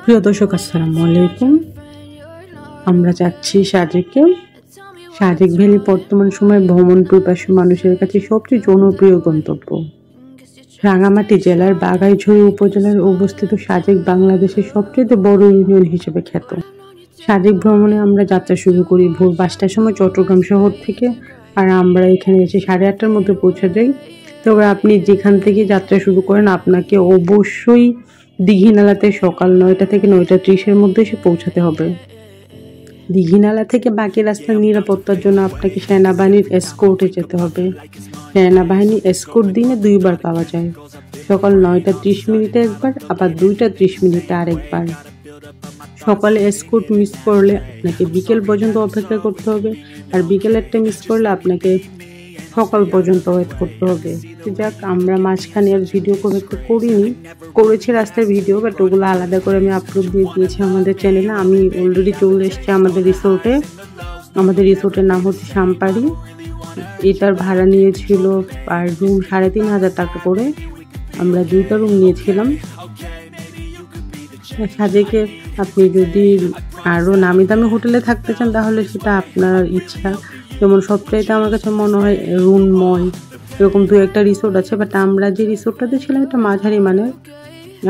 প্রিয় দর্শক, আসসালামু আলাইকুম। আমরা যাচ্ছি সাজেকে। সাজেক ভ্যালি বর্তমান সময়ে ভ্রমণ পিপাসু মানুষের কাছে সবচেয়ে জনপ্রিয় গন্তব্য। রাঙামাটি জেলার বাঘাইছড়ি উপজেলার অবস্থিত সাজেক বাংলাদেশের সবচেয়ে বড় ইউনিয়ন হিসেবে খ্যাত। সাজেক ভ্রমণে আমরা যাত্রা শুরু করি ভোর 5টার সময় চট্টগ্রাম শহর থেকে, আর আমরা এখানে এসে 8:30টার মধ্যে পৌঁছে যাই। তবে আপনি যেখান থেকে যাত্রা শুরু করেন আপনাকে অবশ্যই দীঘিনালাতে সকাল 9টা থেকে 9:30-এর মধ্যে এসে পৌঁছাতে হবে। দীঘিনালা থেকে বাকি রাস্তার নিরাপত্তার জন্য আপনাকে সেনাবাহিনীর এসকোর্টে যেতে হবে। সেনাবাহিনী এসকোর্ট দিনে 2বার পাওয়া যায়, সকাল 9:30 একবার, আবার 2:30 আরেকবার। সকালে এসকোর্ট মিস করলে আপনাকে বিকেল পর্যন্ত অপেক্ষা করতে হবে, আর বিকেলেরটা মিস করলে আপনাকে সকাল পর্যন্ত ওয়েট করতে হবে। যাক, আমরা মাঝখানে আর ভিডিও করেছি রাস্তার ভিডিও, বাট ওগুলো আলাদা করে আমি আপলোড দিয়ে দিয়েছি আমাদের চ্যানেলে। আমি অলরেডি চলে এসেছি আমাদের রিসোর্টে। আমাদের রিসোর্টের নাম হচ্ছে সাম্পারি। এটার ভাড়া নিয়েছিল পার রুম 3,500 টাকা করে। আমরা 2টা রুম নিয়েছিলাম। সাজেকে আপনি যদি আরও নামি দামি হোটেলে থাকতে চান তাহলে সেটা আপনার ইচ্ছা। যেমন সবচাইতে আমার কাছে মনে হয় রুনময়, এরকম 2-একটা রিসোর্ট আছে, বাট আমরা যে রিসোর্টটাতে ছিলাম এটা মাঝারি মানের।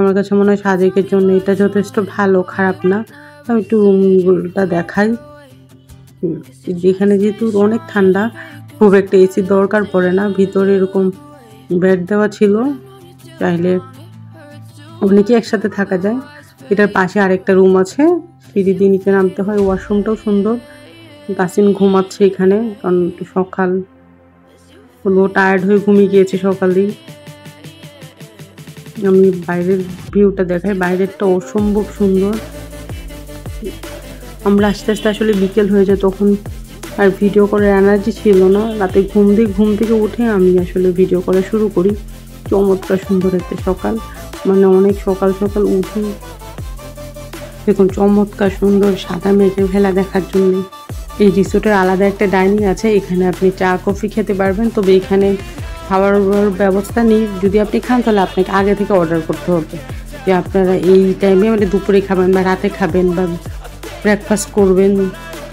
আমার কাছে মনে হয় সাজেকের জন্য এটা যথেষ্ট ভালো, খারাপ না। আমি একটু রুমগুলোটা দেখাই। যেখানে যেহেতু অনেক ঠান্ডা, খুব একটা এসি দরকার পড়ে না। ভিতরে এরকম বেড দেওয়া ছিল, চাইলে অনেকেই একসাথে থাকা যায়। এটার পাশে আরেকটা রুম আছে, সিঁড়ি দিয়ে নিচে নামতে হয়। ওয়াশরুমটাও সুন্দর। তাসিন ঘুমাচ্ছে এখানে, কারণ সকাল টায়ার্ড হয়ে ঘুমিয়ে গিয়েছে সকালেই। আমি বাইরের ভিউটা দেখাই, বাইরেরটা অসম্ভব সুন্দর। আমরা আস্তে আস্তে আসলে বিকেল হয়ে যায়, তখন আর ভিডিও করার এনার্জি ছিল না। রাতে ঘুম থেকে উঠে আমি আসলে ভিডিও করা শুরু করি। চমৎকার সুন্দর একটা সকাল, মানে অনেক সকাল সকাল উঠি। দেখুন চমৎকার সুন্দর সাদা মেঘের ভেলা দেখার জন্য। এই রিসোর্টের আলাদা একটা ডাইনিং আছে, এখানে আপনি চা কফি খেতে পারবেন। তবে এখানে খাওয়ার ব্যবস্থা নেই। যদি আপনি খান তাহলে আপনাকে আগে থেকে অর্ডার করতে হবে যে আপনারা এই টাইমে মানে দুপুরে খাবেন বা রাতে খাবেন বা ব্রেকফাস্ট করবেন,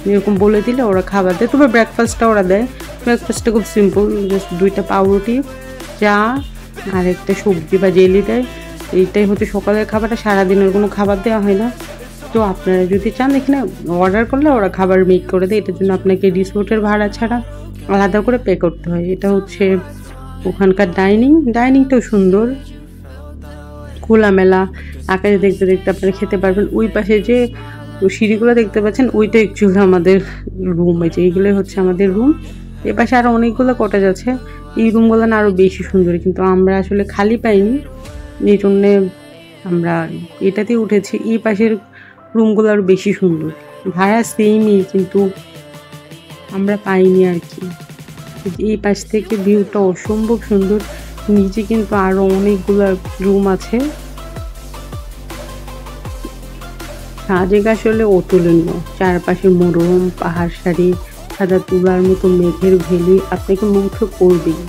এরকম বলে দিলে ওরা খাবার দেয়। তবে ব্রেকফাস্টটা ওরা দেয়। ব্রেকফাস্টটা খুব সিম্পল, জাস্ট 2টা পাউরুটি, চা আর একটা সবজি বা জেলি দেয়। এইটাই হচ্ছে সকালের খাবারটা, সারাদিনের কোনো খাবার দেওয়া হয় না। তো আপনারা যদি চান এখানে অর্ডার করলে ওরা খাবার মেক করে দেয়। এটার জন্য আপনাকে রিসোর্টের ভাড়া ছাড়া আলাদা করে পে করতে হয়। এটা হচ্ছে ওখানকার ডাইনিংটাও সুন্দর, খোলামেলা। আকাশে দেখতে দেখতে আপনারা খেতে পারবেন। ওই পাশে যে সিঁড়িগুলো দেখতে পাচ্ছেন ওইটা অ্যাকচুয়ালি আমাদের রুম। এইগুলোই হচ্ছে আমাদের রুম। এ পাশে আরও অনেকগুলো কটেজ আছে, এই রুমগুলো না আরও বেশি সুন্দর, কিন্তু আমরা আসলে খালি পাইনি, এই জন্যে আমরা এটাতেই উঠেছি। এই পাশের রুমগুলো আরও বেশি সুন্দর, ভাড়া সেমই, কিন্তু আমরা পাইনি আর কি। এই পাশ থেকে ভিউটা অসম্ভব সুন্দর। নিচে কিন্তু আরও অনেকগুলো রুম আছে। সাজেক আসলে অতুলনীয়। চারপাশে মনোরম পাহাড় সারি, সাদা তুলার মতো মেঘের ভেলি আপনাকে মুগ্ধ করবেই।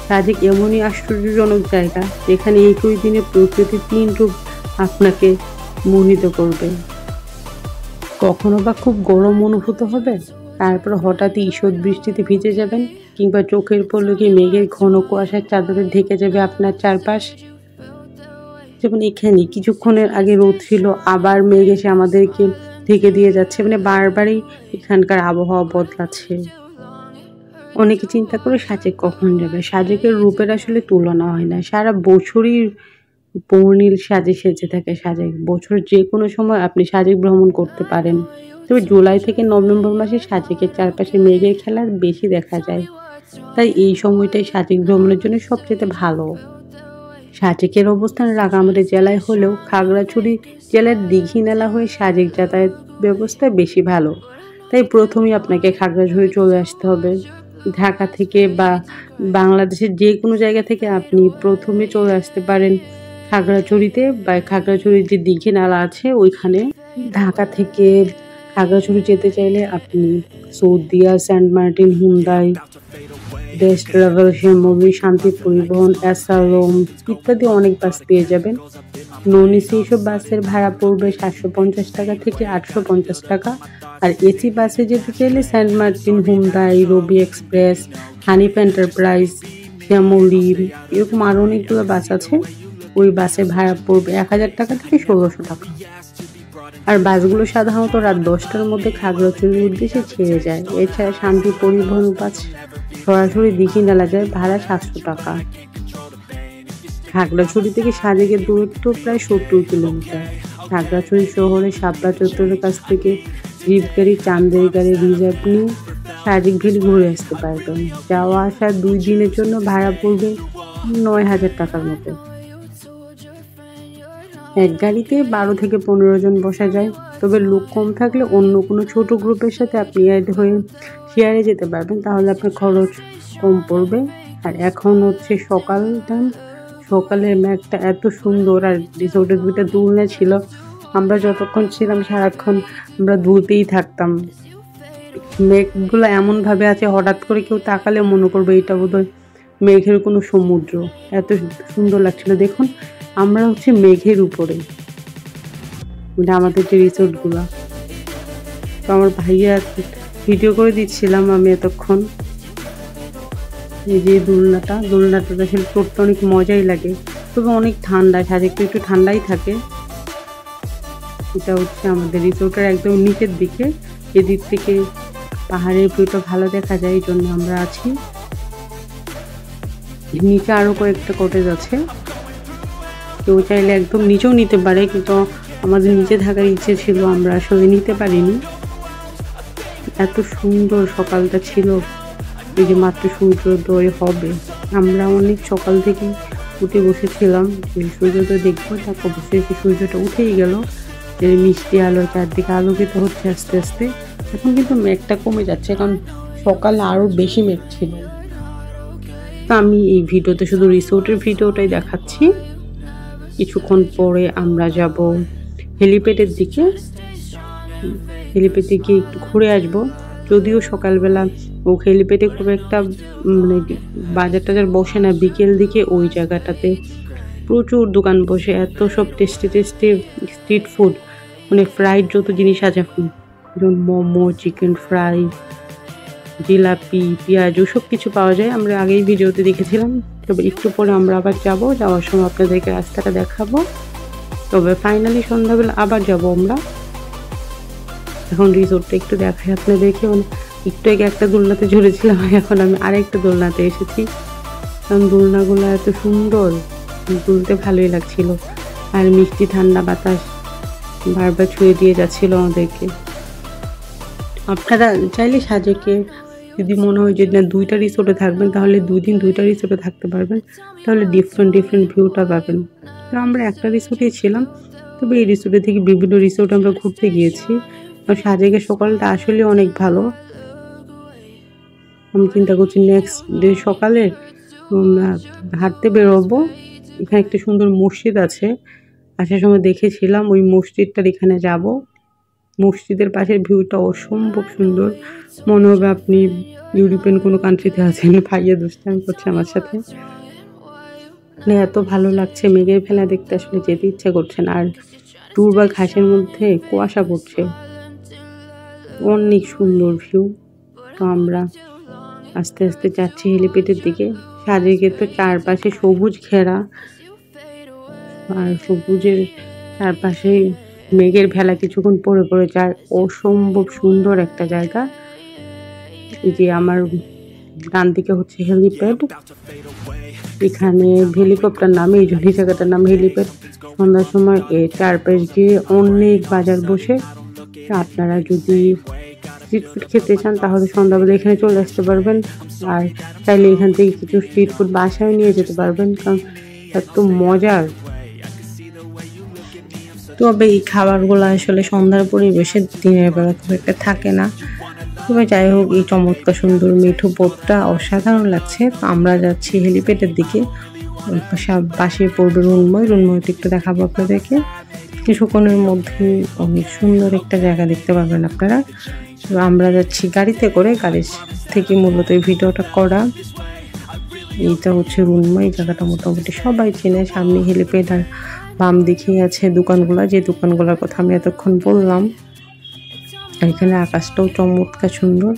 সাজেক এমনই আশ্চর্যজনক জায়গা যেখানে একই দিনে প্রকৃতির 3 রূপ আপনাকে মোহিত করবে। কখনো বা খুব গরম অনুভূত হবে, তারপর হঠাৎই ঈষৎ বৃষ্টিতে ভিজে যাবেন, কিংবা চোখের পলকে মেঘের ঘন কুয়াশার চাদরে ঢেকে যাবে আপনার চারপাশ। যেমন এখানে কিছুক্ষণের আগে রোদ ছিল, আবার মেঘ এসে আমাদেরকে ঢেকে দিয়ে যাচ্ছে, মানে বারবারই এখানকার আবহাওয়া বদলাচ্ছে। অনেকে চিন্তা করে সাজেক কখন যাবে। সাজেকের রূপের আসলে তুলনা হয় না। সারা বছরই পূর্ণিল সাজে সেজে থাকে সাজেক। বছর যে কোনো সময় আপনি সাজেক ভ্রমণ করতে পারেন। তবে জুলাই থেকে নভেম্বর মাসে সাজেকের চারপাশে মেঘের খেলা বেশি দেখা যায়, তাই এই সময়টাই সাজেক ভ্রমণের জন্য সবচেয়ে ভালো। সাজেকের অবস্থান রাঙামাটি জেলায় হলেও খাগড়াছড়ি জেলার দীঘিনালা হয়ে সাজেক যাতায়াত ব্যবস্থা বেশি ভালো, তাই প্রথমেই আপনাকে খাগড়াছড়ি চলে আসতে হবে। ঢাকা থেকে বা বাংলাদেশের যে কোনো জায়গা থেকে আপনি প্রথমে চলে আসতে পারেন খাগড়াছড়িতে, বা খাগড়াছড়ির যে দীঘিনালা আছে ওইখানে। ঢাকা থেকে খাগড়াছড়ি যেতে চাইলে আপনি সৌদিয়া, সেন্ট মার্টিন, হুন্দাই, দেশ ট্রাভেল, শ্যামলী, শান্তি পরিবহন, এসআরএম ইত্যাদি অনেক বাস পেয়ে যাবেন। নন এসি এইসব বাসের ভাড়া পড়বে 750 টাকা থেকে 850 টাকা। আর এসি বাসে যেতে চাইলে সেন্ট মার্টিন, হুন্দাই, রবি এক্সপ্রেস, হানিফ এন্টারপ্রাইজ, শ্যামলী, এরকম আরও অনেকগুলো বাস আছে। ওই বাসে ভাড়া পড়বে 1000 টাকা থেকে 1600 টাকা। আর বাসগুলো সাধারণত রাত 10টার মধ্যে খাগড়াছড়ির উদ্দেশ্যে ছেড়ে যায়। এছাড়া শান্তি পরিবহন বাস সরাসরি দীঘিনালা যায়, ভাড়া 700 টাকা। খাগড়াছড়ি থেকে সাজেকের দূরত্ব প্রায় 70 কিলোমিটার। খাগড়াছড়ি শহরে শাপলা চত্বরের কাছ থেকে জিপ গাড়ি, চান্দের গাড়ি রিজার্ভ নিয়ে সাজেক ভ্যালি ঘুরে আসতে পারবেন। যাওয়া আসা 2 দিনের জন্য ভাড়া পড়বে 9000 টাকার মতো। এক গাড়িতে 12 থেকে 15 জন বসা যায়, তবে লোক কম থাকলে অন্য কোনো ছোট গ্রুপের সাথে আপনি অ্যাড হয়ে শেয়ারে যেতে পারবেন, তাহলে আপনার খরচ কম পড়বে। আর এখন হচ্ছে সকাল টাইম, সকালের ম্যাগটা এত সুন্দর। আর রিসোর্টে 2টা দোলনা ছিল, আমরা যতক্ষণ ছিলাম সারাক্ষণ আমরা দুলতেই থাকতাম। মেঘগুলো এমনভাবে আছে, হঠাৎ করে কেউ তাকালে মনে করবে এটা বোধহয় মেঘের কোনো সমুদ্র, এত সুন্দর লাগছিল। দেখুন আমরা হচ্ছে মেঘের উপরে, মানে আমাদের যে রিসোর্টগুলো। তো আমার ভাইয়া ভিডিও করে দিচ্ছিলাম আমি এতক্ষণ। এই যে দোলনাটা আসলে চড়তে অনেক মজাই লাগে, তবে অনেক ঠান্ডা, সাজেক একটু ঠান্ডাই থাকে। এটা হচ্ছে আমাদের রিসোর্টের একদম নিচের দিকে, এদিক থেকে পাহাড়ের ভিউটা ভালো দেখা যায়, এই জন্য আমরা আছি। নিচে আরও কয়েকটা কটেজ আছে, কেউ চাইলে একদম নিচেও নিতে পারে, কিন্তু আমাদের নিচে থাকার ইচ্ছে ছিল, আমরা আসলে নিতে পারিনি। এত সুন্দর সকালটা ছিল, এই যে মাত্র সূর্যোদয় হবে, আমরা অনেক সকাল থেকে উঠে বসেছিলাম যে সূর্যোদয় দেখবো। তারপর বসে সূর্যটা উঠেই গেল, মিষ্টি আলো চারদিকে আলোকিত হচ্ছে আস্তে আস্তে। এখন কিন্তু মেঘটা কমে যাচ্ছে, কারণ সকালে আরও বেশি মেঘ ছিল। তো আমি এই ভিডিওতে শুধু রিসোর্টের ভিডিওটাই দেখাচ্ছি। কিছুক্ষণ পরে আমরা যাব হেলিপ্যাডের দিকে, হেলিপ্যাডে গিয়ে একটু ঘুরে আসবো। যদিও সকালবেলা ও হেলিপ্যাডে খুব একটা মানে বাজার টাজার বসে না, বিকেল দিকে ওই জায়গাটাতে প্রচুর দোকান বসে, এত সব টেস্টি স্ট্রিট ফুড, মানে ফ্রাইড যত জিনিস আছে, যেমন মোমো, চিকেন ফ্রাই, জিলাপি, পেঁয়াজ, সব কিছু পাওয়া যায়। আমরা আগেই ভিডিওতে দেখেছিলাম, তবে একটু পরে আমরা আবার যাওয়ার সময় আপনাদেরকে রাস্তাটা দেখাবো। তবে ফাইনালি সন্ধ্যাবেলা আবার যাব আমরা। এখন রিসোর্টটা একটু দেখাই আপনাদেরকে। একটু আগে একটা দোলনাতে ঝুলেছিলাম, এখন আমি আরেকটা দোলনাতে এসেছি, কারণ দোলনাগুলো এত সুন্দর, দুলতে ভালোই লাগছিল। আর মিষ্টি ঠান্ডা বাতাস বারবার ছুঁয়ে দিয়ে যাচ্ছিল আমাদেরকে। আপনারা চাইলে সাজেকে যদি মনে হয় যে না 2টা রিসোর্টে থাকবেন, তাহলে 2 দিন 2টা রিসোর্টে থাকতে পারবেন, তাহলে ডিফারেন্ট ভিউটা পাবেন। তো আমরা একটা রিসোর্টেই ছিলাম, তবে এই রিসোর্টে থেকে বিভিন্ন রিসোর্টে আমরা ঘুরতে গিয়েছি। আর সাজেকের সকালটা আসলে অনেক ভালো। আমি চিন্তা করছি নেক্সট ডে সকালে হাঁটতে বেরোবো। এখানে একটা সুন্দর মসজিদ আছে, আসার সময় দেখেছিলাম, ওই মসজিদটার এখানে যাব। মসজিদের পাশের ভিউটা অসম্ভব সুন্দর, মনে হবে আপনি ইউরোপিয়ান কোনো কান্ট্রিতে আছেন। ভাইয়া দুষ্টামি করছে আমার সাথে, মানে এত ভালো লাগছে। মেঘের ফেলা দেখতে আসলে যেতে ইচ্ছা করছে না। আর ট্যুর বা ঘাসের মধ্যে কুয়াশা পড়ছে, অনেক সুন্দর ভিউ। তো আমরা আস্তে আস্তে যাচ্ছি হেলিপ্যাডের দিকে। সাজেকে তো চারপাশে সবুজ ঘেরা, আর সবুজের চারপাশে মেঘের ভেলা কিছুক্ষণ পরে যায়, অসম্ভব সুন্দর একটা জায়গা। এই যে আমার ডান দিকে হচ্ছে হেলিপ্যাড, এখানে হেলিকপ্টার নামে, এই জন্য জায়গাটার নাম হেলিপ্যাড। সন্ধ্যার সময় চারপাশ দিয়ে অনেক বাজার বসে। আপনারা যদি স্ট্রিট ফুড খেতে চান তাহলে সন্ধ্যাবেলা এখানে চলে আসতে পারবেন, আর চাইলে এখান থেকে কিছু স্ট্রিট ফুড বাসায় নিয়ে যেতে পারবেন, কারণ এত মজার। তবে এই খাবারগুলো আসলে সন্ধ্যার পরিবেশে দিনের বেলা খুব একটা থাকে না। তবে যাই হোক, এই চমৎকার সুন্দর মিঠু বোটটা অসাধারণ লাগছে। তো আমরা যাচ্ছি হেলিপ্যাডের দিকে, পাশে পড়বে রুন্ময়তে একটু দেখাবো আপনাদেরকে। কিছুক্ষণের মধ্যে অনেক সুন্দর একটা জায়গা দেখতে পাবেন আপনারা। তো আমরা যাচ্ছি গাড়িতে করে, গাড়ির থেকে মূলত এই ভিডিওটা করা। এইটা হচ্ছে রুন্ময়, জায়গাটা মোটামুটি সবাই চেনে, সামনে হেলিপ্যাড আর বাম দিকেই আছে দোকানগুলো, যে দোকানগুলোর কথা আমি এতক্ষণ বললাম। এখানে আকাশটাও চমৎকার সুন্দর।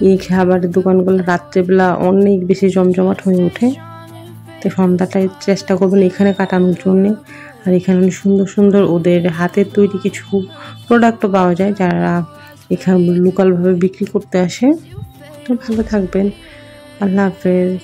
এই খাবারের দোকানগুলো রাত্রেবেলা অনেক বেশি জমজমাট হয়ে ওঠে। তো সন্ধ্যাটায় চেষ্টা করবেন এখানে কাটানোর জন্যে। আর এখানে সুন্দর সুন্দর ওদের হাতের তৈরি কিছু প্রোডাক্টও পাওয়া যায়, যারা এখানে লোকালভাবে বিক্রি করতে আসে। তো ভালো থাকবেন, আল্লাহ হাফেজ।